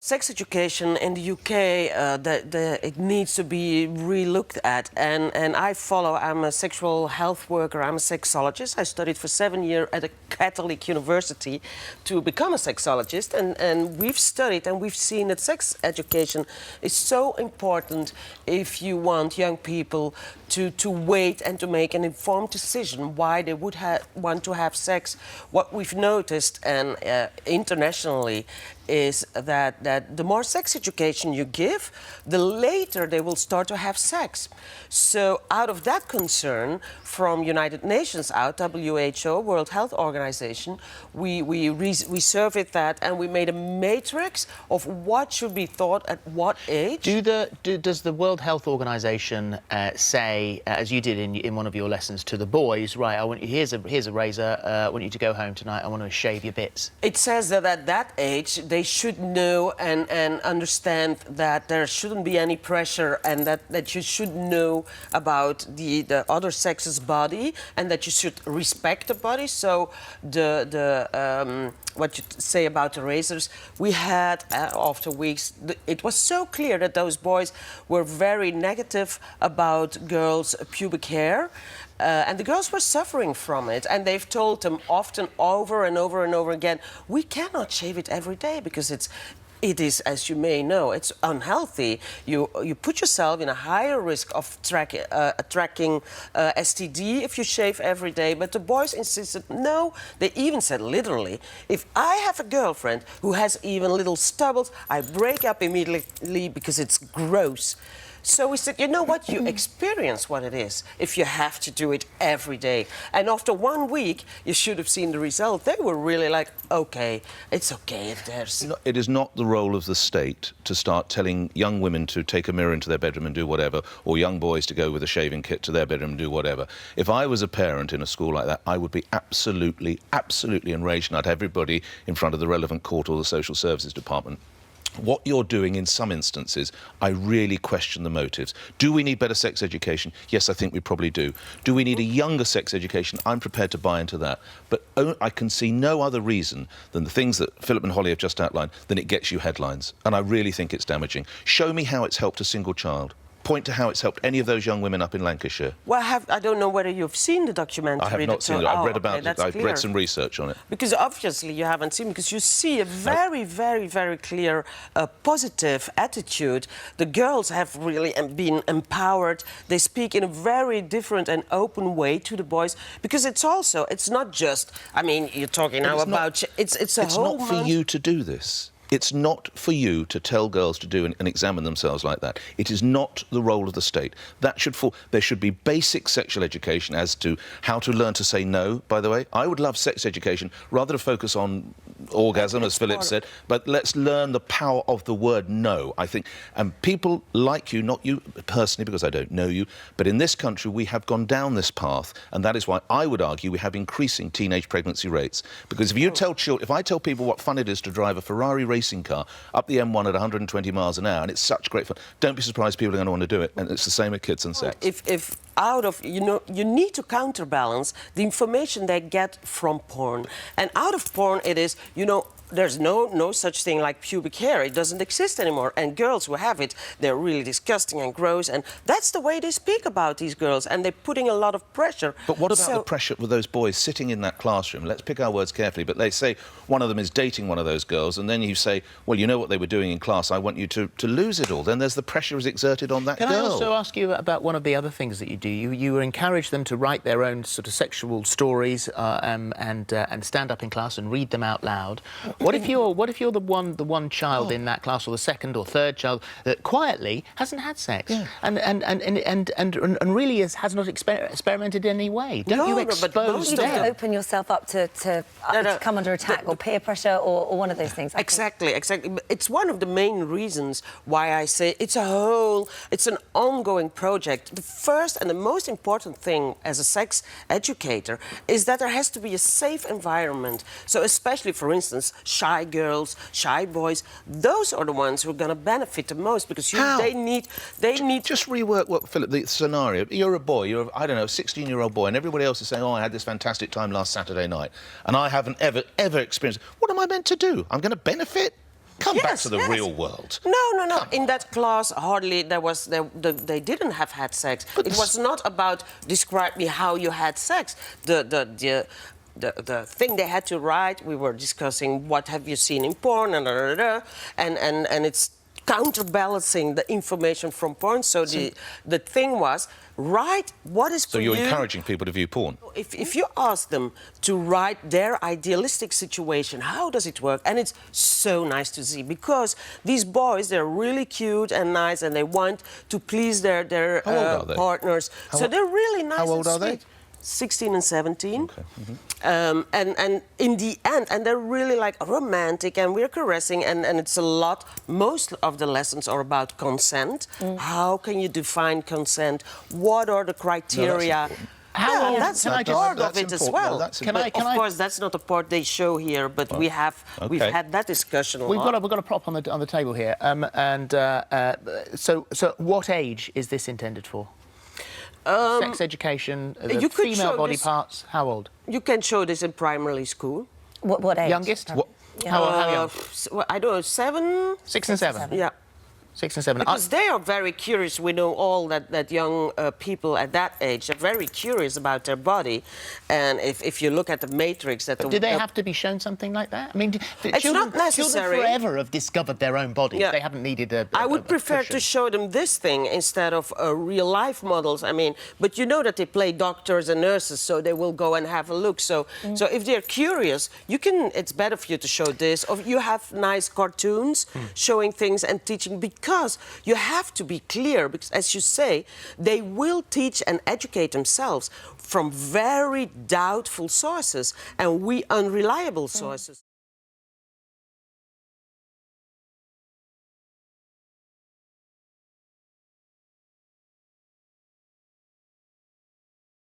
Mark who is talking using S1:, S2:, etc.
S1: Sex education in the UK, it needs to be re-looked at. And I'm a sexual health worker, I'm a sexologist. I studied for 7 years at a Catholic university to become a sexologist. And we've studied and we've seen that sex education is so important if you want young people to wait and to make an informed decision why they would want to have sex. What we've noticed, and internationally, is that the more sex education you give, the later they will start to have sex. So out of that concern, from United Nations out, WHO, World Health Organization, we surveyed that and we made a matrix of what should be taught at what age.
S2: Does the World Health Organization say, as you did in one of your lessons to the boys, right, here's a razor, I want you to go home tonight, I want to shave your bits?
S1: It says that at that age they should know and understand that there shouldn't be any pressure, and that you should know about the other sex's body, and that you should respect the body. So what you say about the razors, we had after weeks, it was so clear that those boys were very negative about girls' pubic hair. And the girls were suffering from it, and they've told them often over and over and over again, we cannot shave it every day because it is, as you may know, it's unhealthy. You put yourself in a higher risk of attracting STD if you shave every day. But the boys insisted, no. They even said literally, if I have a girlfriend who has even little stubbles, I break up immediately because it's gross. So we said, you know what, you experience what it is if you have to do it every day. And after 1 week, you should have seen the result. They were really like, OK, it's OK if there's...
S3: It is not the role of the state to start telling young women to take a mirror into their bedroom and do whatever, or young boys to go with a shaving kit to their bedroom and do whatever. If I was a parent in a school like that, I would be absolutely enraged, and I'd have everybody in front of the relevant court or the social services department. What you're doing in some instances, I really question the motives. Do we need better sex education? Yes, I think we probably do. Do we need a younger sex education? I'm prepared to buy into that. But I can see no other reason than the things that Phillip and Holly have just outlined, than it gets you headlines. And I really think it's damaging. Show me how it's helped a single child. Point to how it's helped any of those young women up in Lancashire.
S1: Well, I don't know whether you've seen the documentary.
S3: I have not seen it. I've read about it. I've read some research on it.
S1: Because obviously you haven't seen, because you see a very, very clear positive attitude. The girls have really been empowered. They speak in a very different and open way to the boys, because it's not just, I mean, you're talking now about... It's
S3: not for you to do this. It's not for you to tell girls to do and examine themselves like that. It is not the role of the state. That should fall. There should be basic sexual education as to how to learn to say no, by the way. I would love sex education rather than focus on orgasm, as Phillip said, but let's learn the power of the word no, I think. And people like you, not you personally, because I don't know you, but in this country we have gone down this path, and that is why I would argue we have increasing teenage pregnancy rates. Because if you if I tell people what fun it is to drive a Ferrari racing car up the M1 at 120 miles an hour, and it's such great fun, don't be surprised people are going to want to do it. And it's the same with kids and sex.
S1: If out of, you need to counterbalance the information they get from porn. And out of porn it is, there's no such thing like pubic hair. It doesn't exist anymore. And girls who have it, they're really disgusting and gross. And that's the way they speak about these girls. And they're putting a lot of pressure.
S3: But what about the pressure with those boys sitting in that classroom? Let's pick our words carefully. But they say one of them is dating one of those girls. And then you say, well, you know what they were doing in class. I want you to lose it all. Then there's the pressure is exerted on that girl.
S2: Can I also ask you about one of the other things that you do? You encourage them to write their own sort of sexual stories and stand up in class and read them out loud. What if you're the one child in that class, or the second or third child that quietly hasn't had sex, and really has not experimented in any way? Don't you expose them?
S4: You don't open yourself up to come under attack or peer pressure or one of those things.
S1: Exactly. It's one of the main reasons why I say it's an ongoing project. The first and the most important thing as a sex educator is that there has to be a safe environment. So especially, for instance, shy girls, shy boys, those are the ones who are going to benefit the most, because they need...
S3: Just rework what, Phillip, the scenario. You're a boy, you're, I don't know, a 16-year-old boy, and everybody else is saying, oh, I had this fantastic time last Saturday night, and I haven't ever experienced it. What am I meant to do? I'm going to benefit? Come back
S1: Yes,
S3: to the
S1: yes.
S3: real world.
S1: No. In that class, hardly they didn't have had sex. It was not about describe me how you had sex. The thing they had to write, we were discussing what have you seen in porn and it's counterbalancing the information from porn. So the thing was, write what is for
S3: So you're
S1: you.
S3: encouraging people to view porn?
S1: If you ask them to write their idealistic situation, how does it work? And it's so nice to see, because these boys, they're really cute and nice, and they want to please their
S3: How old are they?
S1: partners. So they're really nice.
S3: How old
S1: and
S3: are they?
S1: sweet. 16 and 17.
S3: Okay.
S1: And in the end, and they're really like romantic, and we're caressing, and it's a lot. Most of the lessons are about consent. How can you define consent? What are the criteria?
S2: How old?
S1: That's
S2: Can I
S1: a
S2: just-
S1: part of
S3: that's
S1: it as
S3: important. No,
S1: well.
S3: that's
S2: Can I-
S1: But of course, that's not a part they show here, but we've had that discussion a
S2: We've
S1: lot.
S2: got a prop on the table here, so what age is this intended for? Sex education, the
S1: you could
S2: female
S1: show
S2: body
S1: this-
S2: parts. How old?
S1: You can show this in primary school.
S4: What age?
S2: Youngest?
S3: What-
S2: How young?
S1: I don't know, 7?
S2: 6 and 7.
S1: Yeah.
S2: 6 and 7.
S1: Because they are very curious. We know all that young people at that age are very curious about their body. And if you look at the matrix...
S2: Do they have to be shown something like that? I mean,
S1: It's not necessary.
S2: Children forever have discovered their own bodies.
S1: Yeah.
S2: They haven't needed a
S1: I would prefer
S2: cushion.
S1: to show them this thing instead of real-life models. I mean, but you know that they play doctors and nurses, so they will go and have a look. So if they're curious, it's better for you to show this. Or you have nice cartoons showing things and teaching, because you have to be clear, because, as you say, they will teach and educate themselves from very doubtful sources and unreliable sources.